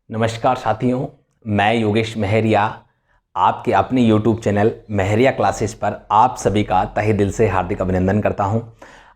नमस्कार साथियों, मैं योगेश महरिया आपके अपने YouTube चैनल महरिया क्लासेस पर आप सभी का तहे दिल से हार्दिक अभिनंदन करता हूं।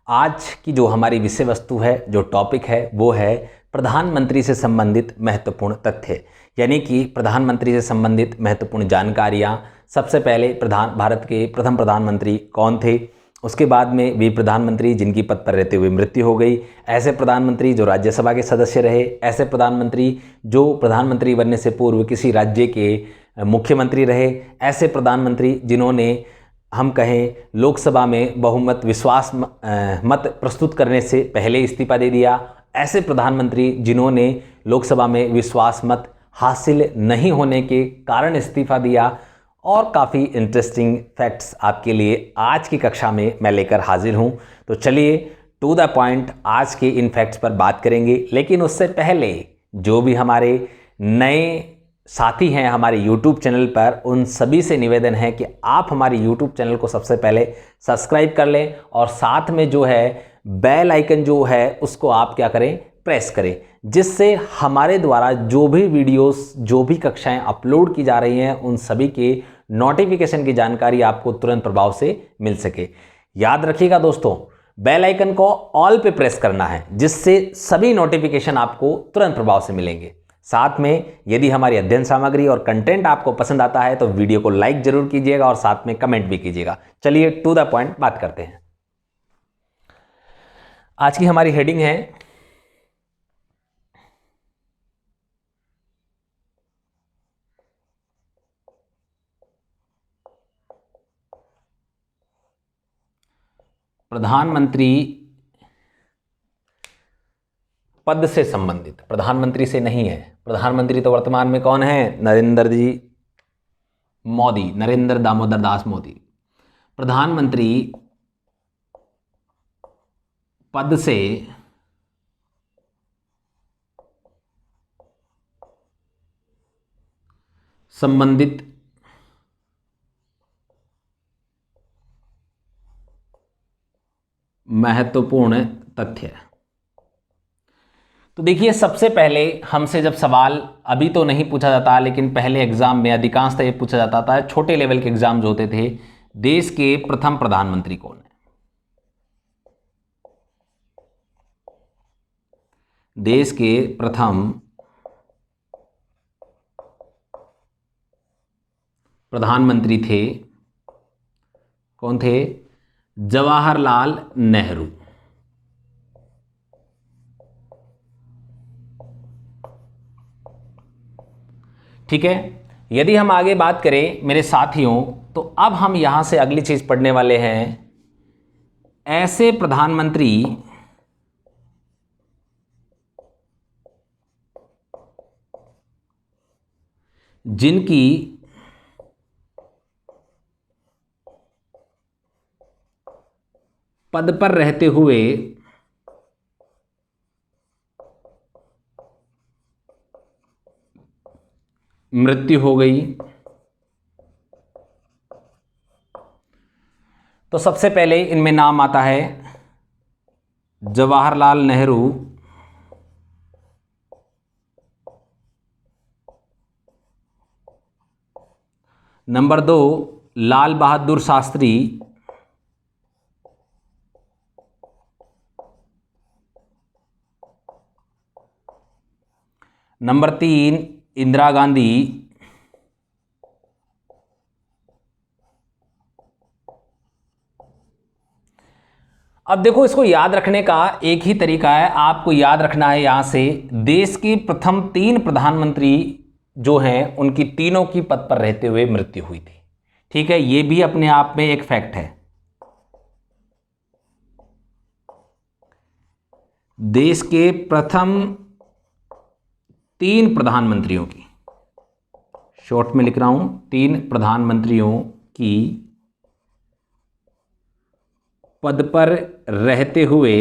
आज की जो हमारी विषय वस्तु है, जो टॉपिक है, वो है प्रधानमंत्री से संबंधित महत्वपूर्ण तथ्य, यानी कि प्रधानमंत्री से संबंधित महत्वपूर्ण जानकारियां। सबसे पहले भारत के प्रथम प्रधानमंत्री कौन थे, उसके बाद में वे प्रधानमंत्री जिनकी पद पर रहते हुए मृत्यु हो गई, ऐसे प्रधानमंत्री जो राज्यसभा के सदस्य रहे, ऐसे प्रधानमंत्री जो प्रधानमंत्री बनने से पूर्व किसी राज्य के मुख्यमंत्री रहे, ऐसे प्रधानमंत्री जिन्होंने हम कहें लोकसभा में बहुमत विश्वास मत प्रस्तुत करने से पहले इस्तीफा दे दिया, ऐसे प्रधानमंत्री जिन्होंने लोकसभा में विश्वास मत हासिल नहीं होने के कारण इस्तीफा दिया, और काफ़ी इंटरेस्टिंग फैक्ट्स आपके लिए आज की कक्षा में मैं लेकर हाजिर हूं। तो चलिए टू द पॉइंट आज के इन फैक्ट्स पर बात करेंगे। लेकिन उससे पहले जो भी हमारे नए साथी हैं हमारे YouTube चैनल पर, उन सभी से निवेदन है कि आप हमारे YouTube चैनल को सबसे पहले सब्सक्राइब कर लें और साथ में जो है बेल आइकन जो है उसको आप क्या करें, प्रेस करें, जिससे हमारे द्वारा जो भी वीडियोस, जो भी कक्षाएं अपलोड की जा रही हैं, उन सभी के नोटिफिकेशन की जानकारी आपको तुरंत प्रभाव से मिल सके। याद रखिएगा दोस्तों, बेल आइकन को ऑल पे प्रेस करना है, जिससे सभी नोटिफिकेशन आपको तुरंत प्रभाव से मिलेंगे। साथ में यदि हमारी अध्ययन सामग्री और कंटेंट आपको पसंद आता है तो वीडियो को लाइक जरूर कीजिएगा और साथ में कमेंट भी कीजिएगा। चलिए टू द पॉइंट बात करते हैं। आज की हमारी हेडिंग है प्रधानमंत्री पद से संबंधित। प्रधानमंत्री से नहीं है, प्रधानमंत्री तो वर्तमान में कौन है, नरेंद्र दामोदर दास मोदी। प्रधानमंत्री पद से संबंधित महत्वपूर्ण तथ्य। तो देखिए, सबसे पहले हमसे जब सवाल अभी तो नहीं पूछा जाता, लेकिन पहले एग्जाम में अधिकांशतः ये पूछा जाता था, छोटे लेवल के एग्जाम जो होते थे, देश के प्रथम प्रधानमंत्री कौन है। देश के प्रथम प्रधानमंत्री थे, कौन थे? जवाहरलाल नेहरू। ठीक है, यदि हम आगे बात करें मेरे साथियों, तो अब हम यहां से अगली चीज पढ़ने वाले हैं, ऐसे प्रधानमंत्री जिनकी पद पर रहते हुए मृत्यु हो गई। तो सबसे पहले इनमें नाम आता है जवाहरलाल नेहरू, नंबर 2 लाल बहादुर शास्त्री, नंबर 3 इंदिरा गांधी, अब देखो, इसको याद रखने का एक ही तरीका है, आपको याद रखना है यहां से देश के प्रथम 3 प्रधानमंत्री जो हैं उनकी तीनों की पद पर रहते हुए मृत्यु हुई थी। ठीक है, ये भी अपने आप में एक फैक्ट है। देश के प्रथम 3 प्रधानमंत्रियों की, शॉर्ट में लिख रहा हूं, 3 प्रधानमंत्रियों की पद पर रहते हुए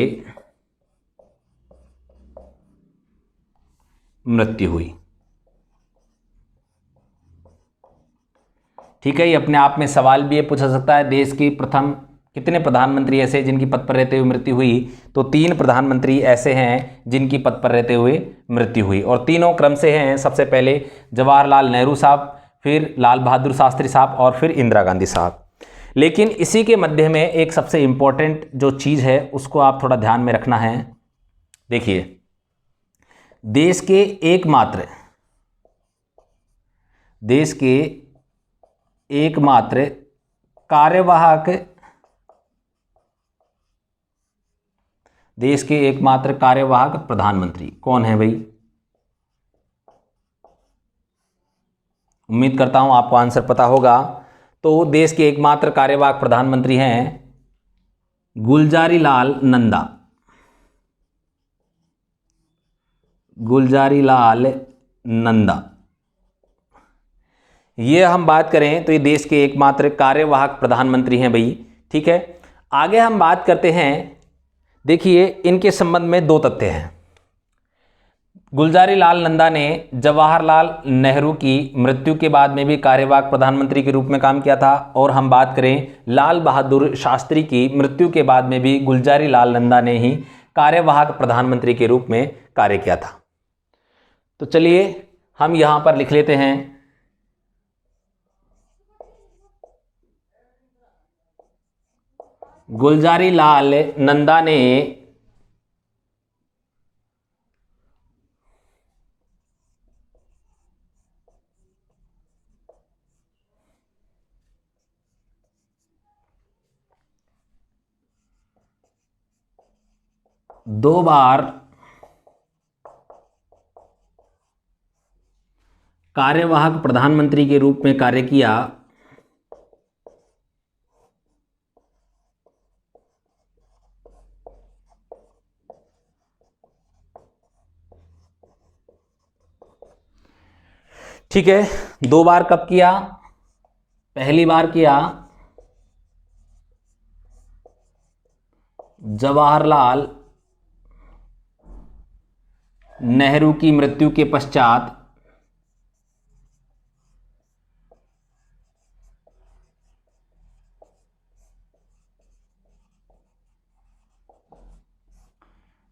मृत्यु हुई। ठीक है, ये अपने आप में सवाल भी ये पूछा सकता है, देश की प्रथम कितने प्रधानमंत्री ऐसे जिनकी पद पर रहते हुए मृत्यु हुई? तो 3 प्रधानमंत्री ऐसे हैं जिनकी पद पर रहते हुए मृत्यु हुई, और तीनों क्रम से हैं। सबसे पहले जवाहरलाल नेहरू साहब, फिर लाल बहादुर शास्त्री साहब और फिर इंदिरा गांधी साहब। लेकिन इसी के मध्य में एक सबसे इंपॉर्टेंट जो चीज़ है उसको आप थोड़ा ध्यान में रखना है। देखिए, देश के एकमात्र कार्यवाहक प्रधानमंत्री कौन है भाई? उम्मीद करता हूं आपको आंसर पता होगा। तो देश के एकमात्र कार्यवाहक प्रधानमंत्री हैं गुलजारी लाल नंदा। ये हम बात करें तो ये देश के एकमात्र कार्यवाहक प्रधानमंत्री हैं भाई। ठीक है, आगे हम बात करते हैं। देखिए, इनके संबंध में 2 तथ्य हैं। गुलजारी लाल नंदा ने जवाहरलाल नेहरू की मृत्यु के बाद में भी कार्यवाहक प्रधानमंत्री के रूप में काम किया था, और हम बात करें लाल बहादुर शास्त्री की मृत्यु के बाद में भी गुलजारी लाल नंदा ने ही कार्यवाहक प्रधानमंत्री के रूप में कार्य किया था। तो चलिए हम यहां पर लिख लेते हैं, गुलजारी लाल नंदा ने दो बार कार्यवाहक प्रधानमंत्री के रूप में कार्य किया। ठीक है, 2 बार कब किया? पहली बार किया जवाहरलाल नेहरू की मृत्यु के पश्चात,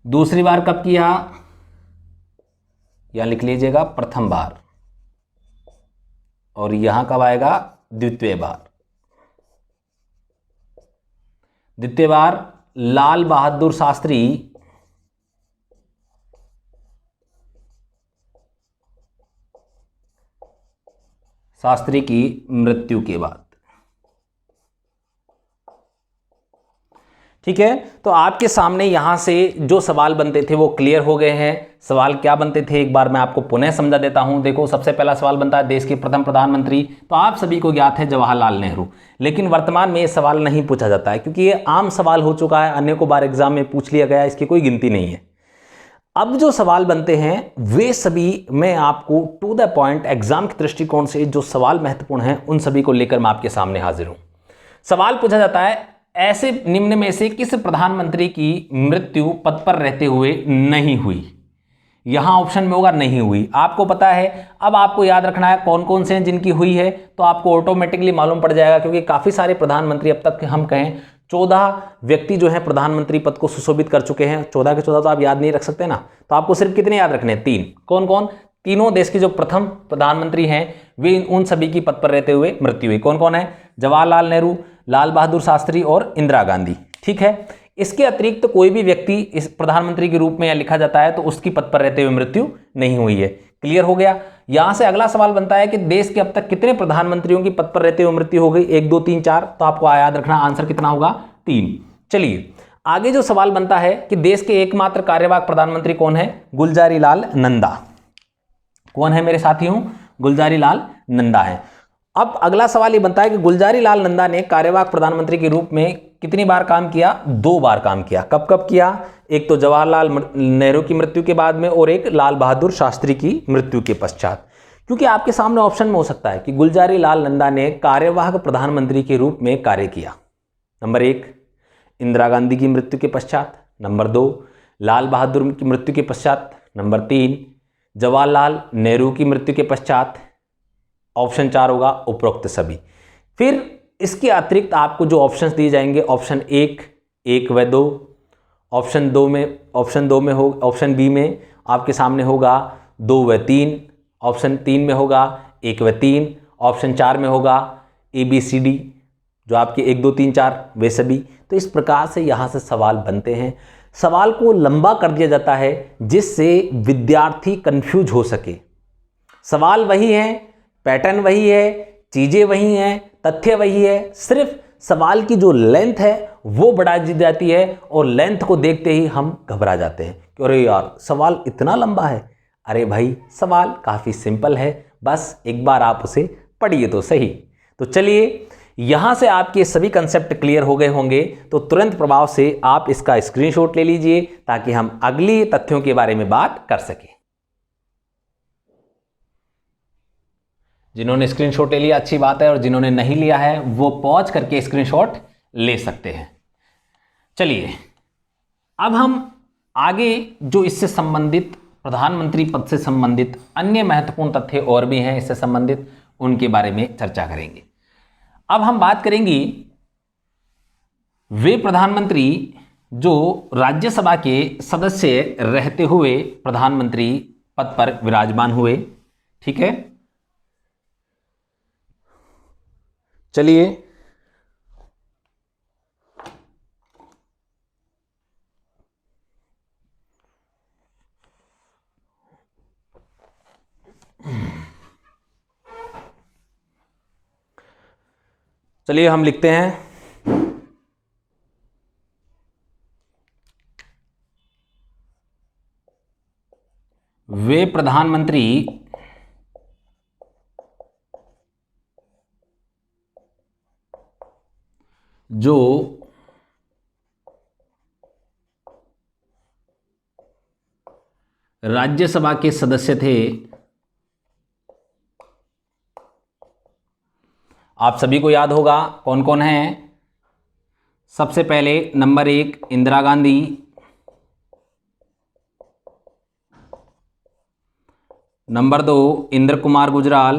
दूसरी बार कब किया? यहां लिख लीजिएगा प्रथम बार, और यहां कब आएगा? द्वितीय बार। द्वितीय बार लाल बहादुर शास्त्री की मृत्यु के बाद। ठीक है, तो आपके सामने यहां से जो सवाल बनते थे वो क्लियर हो गए हैं। सवाल क्या बनते थे एक बार मैं आपको पुनः समझा देता हूं। देखो, सबसे पहला सवाल बनता है देश के प्रथम प्रधानमंत्री, तो आप सभी को ज्ञात है जवाहरलाल नेहरू। लेकिन वर्तमान में ये सवाल नहीं पूछा जाता है क्योंकि ये आम सवाल हो चुका है, अन्य को बार एग्जाम में पूछ लिया गया, इसकी कोई गिनती नहीं है। अब जो सवाल बनते हैं वे सभी मैं आपको टू द पॉइंट एग्जाम के दृष्टिकोण से जो सवाल महत्वपूर्ण हैं उन सभी को लेकर मैं आपके सामने हाजिर हूं। सवाल पूछा जाता है, ऐसे निम्न में से किस प्रधानमंत्री की मृत्यु पद पर रहते हुए नहीं हुई? यहां ऑप्शन में होगा नहीं हुई, आपको पता है। अब आपको याद रखना है कौन कौन से हैं जिनकी हुई है, तो आपको ऑटोमेटिकली मालूम पड़ जाएगा, क्योंकि काफी सारे प्रधानमंत्री अब तक हम कहें 14 व्यक्ति जो है प्रधानमंत्री पद को सुशोभित कर चुके हैं। 14 के 14 तो आप याद नहीं रख सकते ना, तो आपको सिर्फ कितने याद रखने हैं? 3। कौन कौन? तीनों देश के जो प्रथम प्रधानमंत्री हैं वे उन सभी की पद पर रहते हुए मृत्यु हुई। कौन कौन है? जवाहरलाल नेहरू, लाल बहादुर शास्त्री और इंदिरा गांधी। ठीक है, इसके अतिरिक्त तो कोई भी व्यक्ति इस प्रधानमंत्री के रूप में लिखा जाता है तो उसकी पद पर रहते हुए मृत्यु नहीं हुई है। क्लियर हो गया। यहां से अगला सवाल बनता है कि देश के अब तक कितने प्रधानमंत्रियों की पद पर रहते हुए मृत्यु हो गई? 1 2 3 4, तो आपको याद रखना आंसर कितना होगा? 3। चलिए आगे जो सवाल बनता है कि देश के एकमात्र कार्यवाहक प्रधानमंत्री कौन है? गुलजारी लाल नंदा। कौन है मेरे साथियों? गुलजारी लाल नंदा है। अब अगला सवाल ये बनता है कि गुलजारी लाल नंदा ने कार्यवाहक प्रधानमंत्री के रूप में कितनी बार काम किया? 2 बार काम किया। कब कब किया? एक तो जवाहरलाल नेहरू की मृत्यु के बाद में और एक लाल बहादुर शास्त्री की मृत्यु के पश्चात। क्योंकि आपके सामने ऑप्शन में हो सकता है कि गुलजारी लाल नंदा ने कार्यवाहक प्रधानमंत्री के रूप में कार्य किया। नंबर 1 इंदिरा गांधी की मृत्यु के पश्चात, नंबर 2 लाल बहादुर की मृत्यु के पश्चात, नंबर 3 जवाहरलाल नेहरू की मृत्यु के पश्चात, ऑप्शन 4 होगा उपरोक्त सभी। फिर इसके अतिरिक्त आपको जो ऑप्शंस दिए जाएंगे, ऑप्शन 1 व 2, ऑप्शन बी में आपके सामने होगा 2 व 3, ऑप्शन 3 में होगा 1 व 3, ऑप्शन 4 में होगा ABCD, जो आपके 1 2 3 4 वे सभी। तो इस प्रकार से यहाँ से सवाल बनते हैं। सवाल को लंबा कर दिया जाता है जिससे विद्यार्थी कंफ्यूज हो सके। सवाल वही है, पैटर्न वही है, चीज़ें वही हैं, तथ्य वही है, सिर्फ सवाल की जो लेंथ है वो बढ़ा दी जाती है और लेंथ को देखते ही हम घबरा जाते हैं कि अरे यार सवाल इतना लंबा है। अरे भाई सवाल काफ़ी सिंपल है, बस एक बार आप उसे पढ़िए तो सही। तो चलिए, यहाँ से आपके सभी कंसेप्ट क्लियर हो गए होंगे, तो तुरंत प्रभाव से आप इसका स्क्रीनशॉट ले लीजिए ताकि हम अगली तथ्यों के बारे में बात कर सकें। जिन्होंने स्क्रीनशॉट ले लिया अच्छी बात है, और जिन्होंने नहीं लिया है वो पॉज करके स्क्रीनशॉट ले सकते हैं। चलिए, अब हम आगे जो इससे संबंधित प्रधानमंत्री पद से संबंधित अन्य महत्वपूर्ण तथ्य और भी हैं इससे संबंधित, उनके बारे में चर्चा करेंगे। अब हम बात करेंगे वे प्रधानमंत्री जो राज्यसभा के सदस्य रहते हुए प्रधानमंत्री पद पर विराजमान हुए। ठीक है, चलिए, हम लिखते हैं वे प्रधानमंत्री जो राज्यसभा के सदस्य थे। आप सभी को याद होगा कौन कौन हैं। सबसे पहले नंबर 1 इंदिरा गांधी, नंबर 2 इंद्र कुमार गुजराल,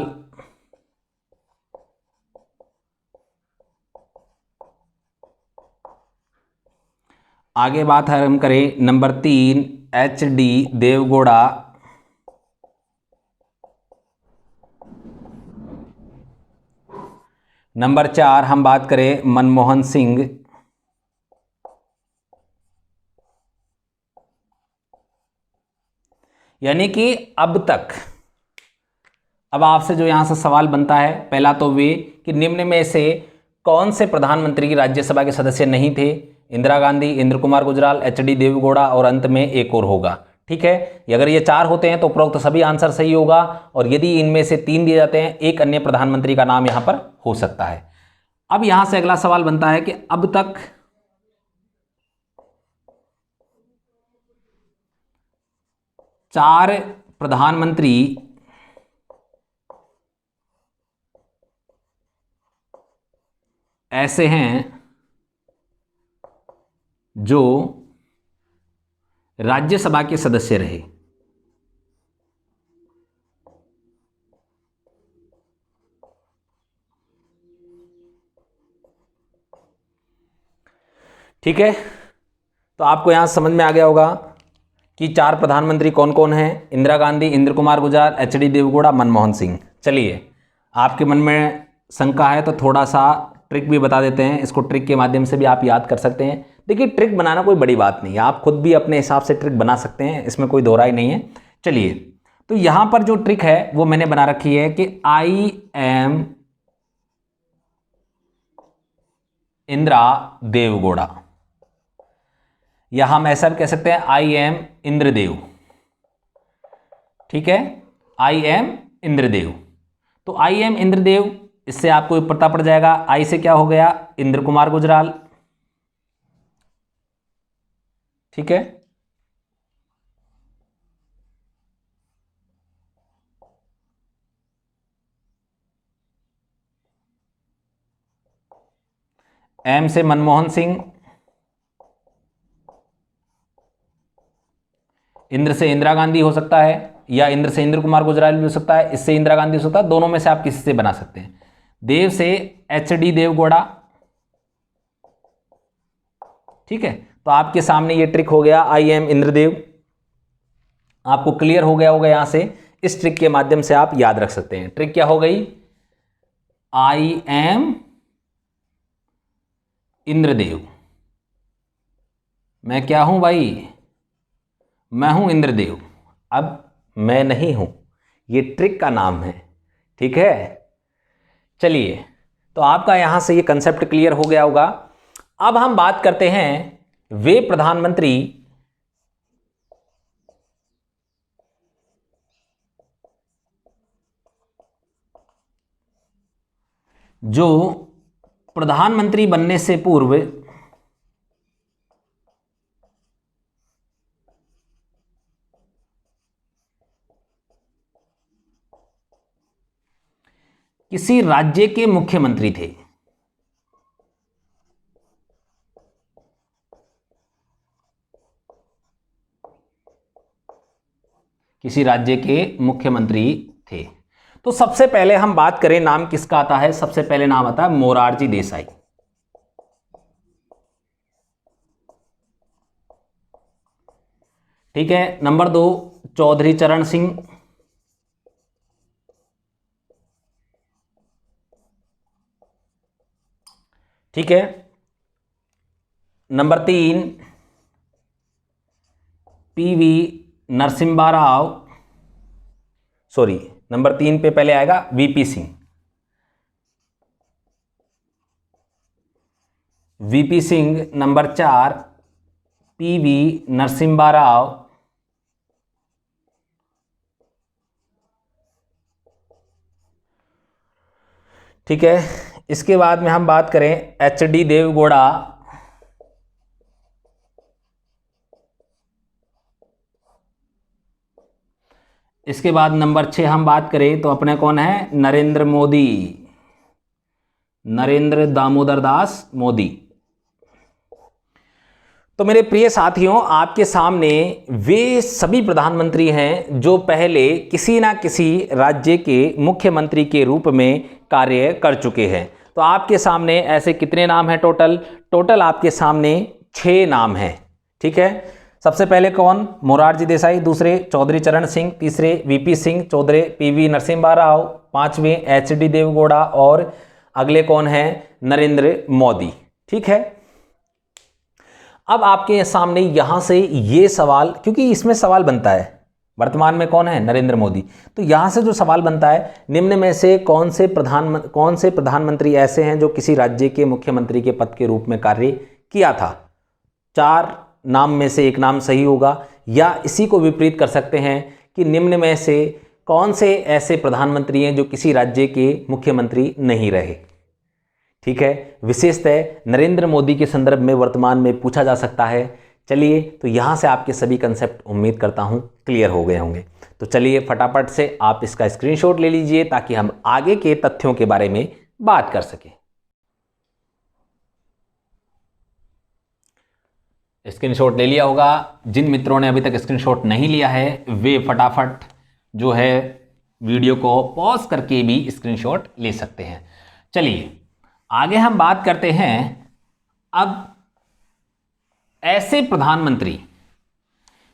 आगे बात हम करें नंबर 3 HD देवगौड़ा, नंबर 4 हम बात करें मनमोहन सिंह, यानी कि अब तक, अब आपसे जो यहां से सवाल बनता है पहला तो वे कि निम्न में से कौन से प्रधानमंत्री की राज्यसभा के सदस्य नहीं थे। इंदिरा गांधी, इंद्र कुमार गुजराल, HD देवगौड़ा और अंत में एक और होगा। ठीक है, अगर ये 4 होते हैं तो उपरोक्त सभी आंसर सही होगा, और यदि इनमें से 3 दिए जाते हैं एक अन्य प्रधानमंत्री का नाम यहां पर हो सकता है। अब यहां से अगला सवाल बनता है कि अब तक चार प्रधानमंत्री ऐसे हैं जो राज्यसभा के सदस्य रहे। ठीक है, तो आपको यहां समझ में आ गया होगा कि 4 प्रधानमंत्री कौन कौन हैं। इंदिरा गांधी, इंद्र कुमार गुजराल, HD देवगौड़ा, मनमोहन सिंह। चलिए, आपके मन में शंका है तो थोड़ा सा ट्रिक भी बता देते हैं। इसको ट्रिक के माध्यम से भी आप याद कर सकते हैं। देखिए, ट्रिक बनाना कोई बड़ी बात नहीं है, आप खुद भी अपने हिसाब से ट्रिक बना सकते हैं, इसमें कोई दोहराई नहीं है। चलिए, तो यहां पर जो ट्रिक है वो मैंने बना रखी है कि I am इंदिरा देवगौड़ा, या हम ऐसा भी कह सकते हैं I am इंद्रदेव। ठीक है, I am इंद्रदेव। तो I am इंद्रदेव, इससे आपको पता पड़ जाएगा I से क्या हो गया, इंद्र कुमार गुजराल। ठीक है, M से मनमोहन सिंह, इंद्र से इंदिरा गांधी हो सकता है, या इंद्र से इंद्र कुमार गुजराल भी हो सकता है, इससे इंदिरा गांधी हो सकता है, दोनों में से आप किसी से बना सकते हैं। देव से HD देवगौड़ा। ठीक है, तो आपके सामने ये ट्रिक हो गया, आई एम इंद्रदेव। आपको क्लियर हो गया होगा, यहां से इस ट्रिक के माध्यम से आप याद रख सकते हैं। ट्रिक क्या हो गई, आई एम इंद्रदेव। मैं क्या हूं भाई, मैं हूं इंद्रदेव। अब मैं नहीं हूं, ये ट्रिक का नाम है। ठीक है, चलिए, तो आपका यहां से ये कंसेप्ट क्लियर हो गया होगा। अब हम बात करते हैं वे प्रधानमंत्री जो प्रधानमंत्री बनने से पूर्व किसी राज्य के मुख्यमंत्री थे। किसी राज्य के मुख्यमंत्री थे। तो सबसे पहले हम बात करें, नाम किसका आता है, सबसे पहले नाम आता है मोरारजी देसाई। ठीक है, नंबर 2 चौधरी चरण सिंह। ठीक है, number 3 PV Narasimha Rao, sorry number 3 पे पहले आएगा VP Singh. VP Singh. Number 4 PV Narasimha Rao. ठीक है, इसके बाद में हम बात करें HD देवगौड़ा। इसके बाद नंबर 6 हम बात करें तो अपने कौन है, नरेंद्र मोदी, नरेंद्र दामोदर दास मोदी। तो मेरे प्रिय साथियों, आपके सामने वे सभी प्रधानमंत्री हैं जो पहले किसी ना किसी राज्य के मुख्यमंत्री के रूप में कार्य कर चुके हैं। तो आपके सामने ऐसे कितने नाम हैं, टोटल आपके सामने 6 नाम हैं। ठीक है, सबसे पहले कौन, मोरारजी देसाई, दूसरे चौधरी चरण सिंह, तीसरे VP सिंह, चौथे PV नरसिम्हा राव, 5वें HD देवगौड़ा और अगले कौन है, नरेंद्र मोदी। ठीक है, अब आपके सामने यहां से ये सवाल, क्योंकि इसमें सवाल बनता है वर्तमान में कौन है, नरेंद्र मोदी, तो यहां से जो सवाल बनता है, निम्न में से कौन से प्रधानमंत्री ऐसे हैं जो किसी राज्य के मुख्यमंत्री के पद के रूप में कार्य किया था। 4 नाम में से एक नाम सही होगा, या इसी को विपरीत कर सकते हैं कि निम्न में से कौन से ऐसे प्रधानमंत्री हैं जो किसी राज्य के मुख्यमंत्री नहीं रहे। ठीक है, विशेषतः नरेंद्र मोदी के संदर्भ में वर्तमान में पूछा जा सकता है। चलिए, तो यहां से आपके सभी कंसेप्ट उम्मीद करता हूं क्लियर हो गए होंगे। तो चलिए फटाफट से आप इसका स्क्रीनशॉट ले लीजिए ताकि हम आगे के तथ्यों के बारे में बात कर सकें। स्क्रीनशॉट ले लिया होगा। जिन मित्रों ने अभी तक स्क्रीनशॉट नहीं लिया है वे फटाफट जो है वीडियो को पॉज करके भी स्क्रीनशॉट ले सकते हैं। चलिए आगे हम बात करते हैं। अब ऐसे प्रधानमंत्री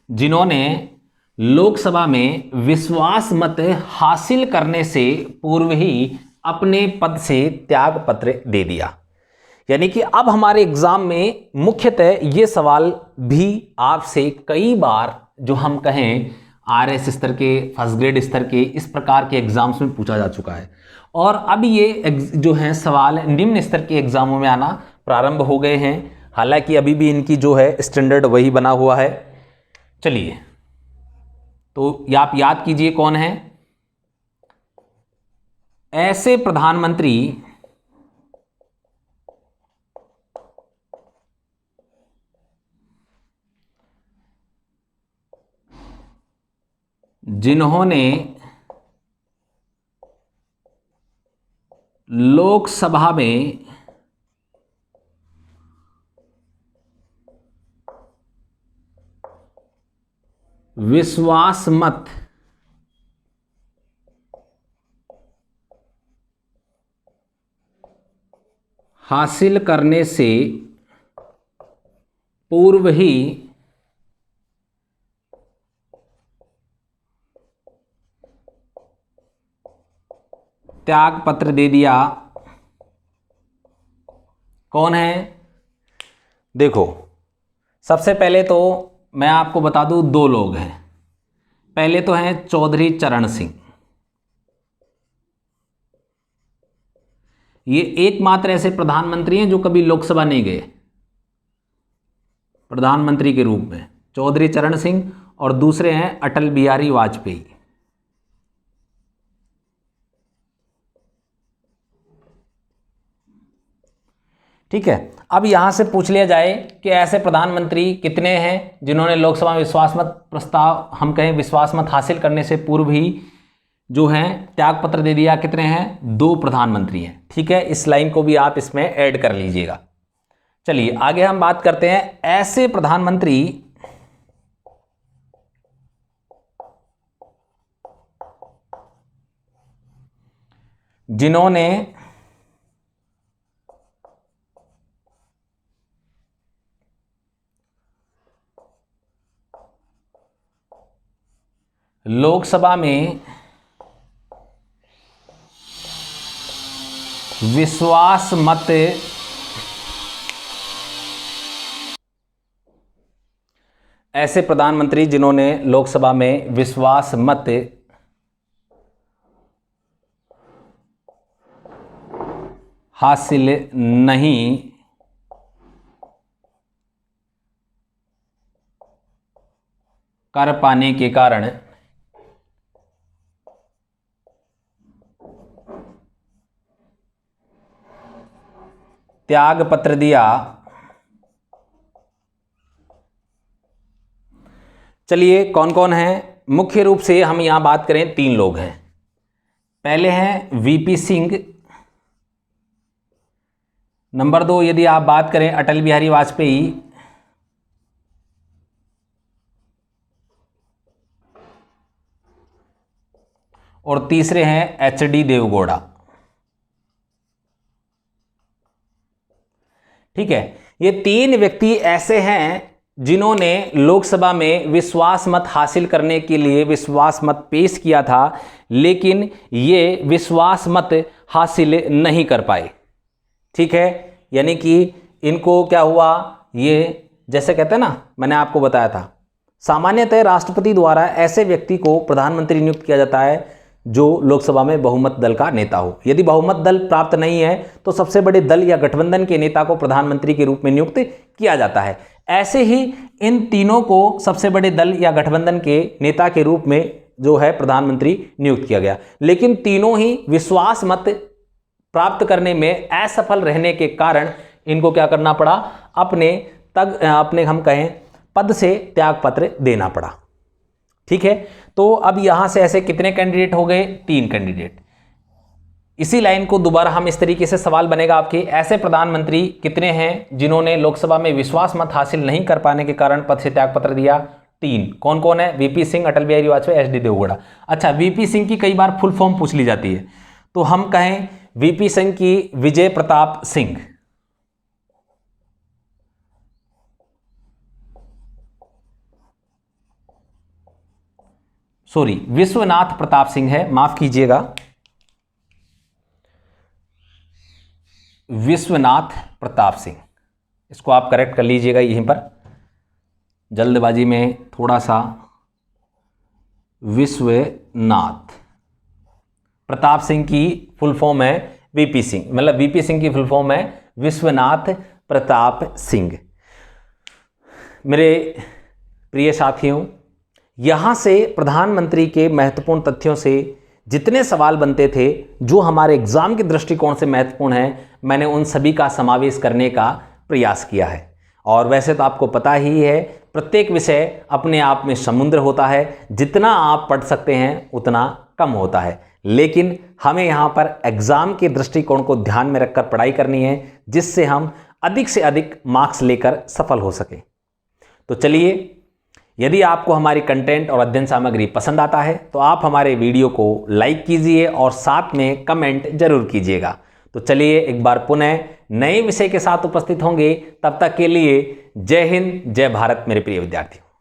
जिन्होंने लोकसभा में विश्वास मत हासिल करने से पूर्व ही अपने पद से त्याग पत्र दे दिया, यानी कि अब हमारे एग्जाम में मुख्यतः ये सवाल भी आपसे कई बार जो हम कहें RS स्तर के, फर्स्ट ग्रेड स्तर के, इस प्रकार के एग्जाम्स में पूछा जा चुका है। और अब ये जो है सवाल निम्न स्तर के एग्जामों में आना प्रारंभ हो गए हैं, हालांकि अभी भी इनकी जो है स्टैंडर्ड वही बना हुआ है। चलिए, तो आप याद कीजिए कौन है ऐसे प्रधानमंत्री जिन्होंने लोकसभा में विश्वास मत हासिल करने से पूर्व ही त्याग पत्र दे दिया। कौन है? देखो, सबसे पहले तो मैं आपको बता दूं, दो लोग हैं। पहले तो हैं चौधरी चरण सिंह। ये एकमात्र ऐसे प्रधानमंत्री हैं जो कभी लोकसभा नहीं गए प्रधानमंत्री के रूप में, चौधरी चरण सिंह। और दूसरे हैं अटल बिहारी वाजपेयी। ठीक है, अब यहां से पूछ लिया जाए कि ऐसे प्रधानमंत्री कितने हैं जिन्होंने लोकसभा में विश्वास मत प्रस्ताव, हम कहें विश्वास मत हासिल करने से पूर्व ही जो है त्यागपत्र दे दिया। कितने हैं? दो प्रधानमंत्री हैं। ठीक है, इस लाइन को भी आप इसमें ऐड कर लीजिएगा। चलिए आगे हम बात करते हैं ऐसे प्रधानमंत्री जिन्होंने लोकसभा में विश्वास मत ऐसे प्रधानमंत्री जिन्होंने लोकसभा में विश्वास मत हासिल नहीं कर पाने के कारण त्याग पत्र दिया। चलिए कौन कौन है? मुख्य रूप से हम यहां बात करें, तीन लोग हैं। पहले हैं वीपी सिंह। नंबर दो यदि आप बात करें अटल बिहारी वाजपेयी। और तीसरे हैं एचडी देवगौड़ा। ठीक है, ये तीन व्यक्ति ऐसे हैं जिन्होंने लोकसभा में विश्वास मत हासिल करने के लिए विश्वास मत पेश किया था, लेकिन ये विश्वास मत हासिल नहीं कर पाए। ठीक है, यानी कि इनको क्या हुआ, ये जैसे कहते हैं ना, मैंने आपको बताया था, सामान्यतः राष्ट्रपति द्वारा ऐसे व्यक्ति को प्रधानमंत्री नियुक्त किया जाता है जो लोकसभा में बहुमत दल का नेता हो। यदि बहुमत दल प्राप्त नहीं है तो सबसे बड़े दल या गठबंधन के नेता को प्रधानमंत्री के रूप में नियुक्त किया जाता है। ऐसे ही इन तीनों को सबसे बड़े दल या गठबंधन के नेता के रूप में जो है प्रधानमंत्री नियुक्त किया गया, लेकिन तीनों ही विश्वास मत प्राप्त करने में असफल रहने के कारण इनको क्या करना पड़ा, अपने हम कहें पद से त्यागपत्र देना पड़ा। ठीक है, तो अब यहां से ऐसे कितने कैंडिडेट हो गए? तीन कैंडिडेट। इसी लाइन को दोबारा हम इस तरीके से सवाल बनेगा आपके, ऐसे प्रधानमंत्री कितने हैं जिन्होंने लोकसभा में विश्वास मत हासिल नहीं कर पाने के कारण पद से त्यागपत्र दिया? तीन। कौन कौन है? VP Singh, Atal Bihari Vajpayee, HD Deve Gowda. अच्छा, वीपी सिंह की कई बार फुल फॉर्म पूछ ली जाती है, तो हम कहें वीपी सिंह की विजय प्रताप सिंह। सॉरी, विश्वनाथ प्रताप सिंह है, माफ कीजिएगा, विश्वनाथ प्रताप सिंह। इसको आप करेक्ट कर लीजिएगा यहीं पर, जल्दबाजी में थोड़ा सा। विश्वनाथ प्रताप सिंह की फुल फॉर्म है वीपी सिंह, मतलब वीपी सिंह की फुल फॉर्म है विश्वनाथ प्रताप सिंह। मेरे प्रिय साथियों, यहाँ से प्रधानमंत्री के महत्वपूर्ण तथ्यों से जितने सवाल बनते थे जो हमारे एग्जाम के दृष्टिकोण से महत्वपूर्ण हैं, मैंने उन सभी का समावेश करने का प्रयास किया है। और वैसे तो आपको पता ही है, प्रत्येक विषय अपने आप में समुद्र होता है, जितना आप पढ़ सकते हैं उतना कम होता है, लेकिन हमें यहाँ पर एग्जाम के दृष्टिकोण को ध्यान में रखकर पढ़ाई करनी है, जिससे हम अधिक से अधिक मार्क्स लेकर सफल हो सकें। तो चलिए, यदि आपको हमारी कंटेंट और अध्ययन सामग्री पसंद आता है तो आप हमारे वीडियो को लाइक कीजिए और साथ में कमेंट जरूर कीजिएगा। तो चलिए एक बार पुनः नए विषय के साथ उपस्थित होंगे। तब तक के लिए जय हिंद, जय भारत मेरे प्रिय विद्यार्थियों।